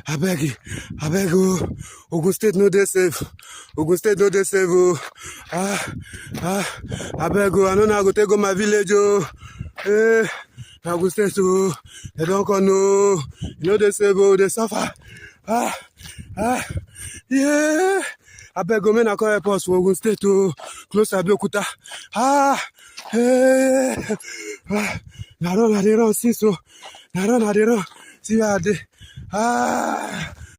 abeg Ogun State no dey safe. Ogun State no dey safe o. Abeg I no know how I go take go my village o. Na Ogun State o. They don come o. You no dey safe o, dey suffer. Yeah. Abeg go make na come help us for Ogun State o. Close to Abeokuta. Na run since o. Na run. See where I dey.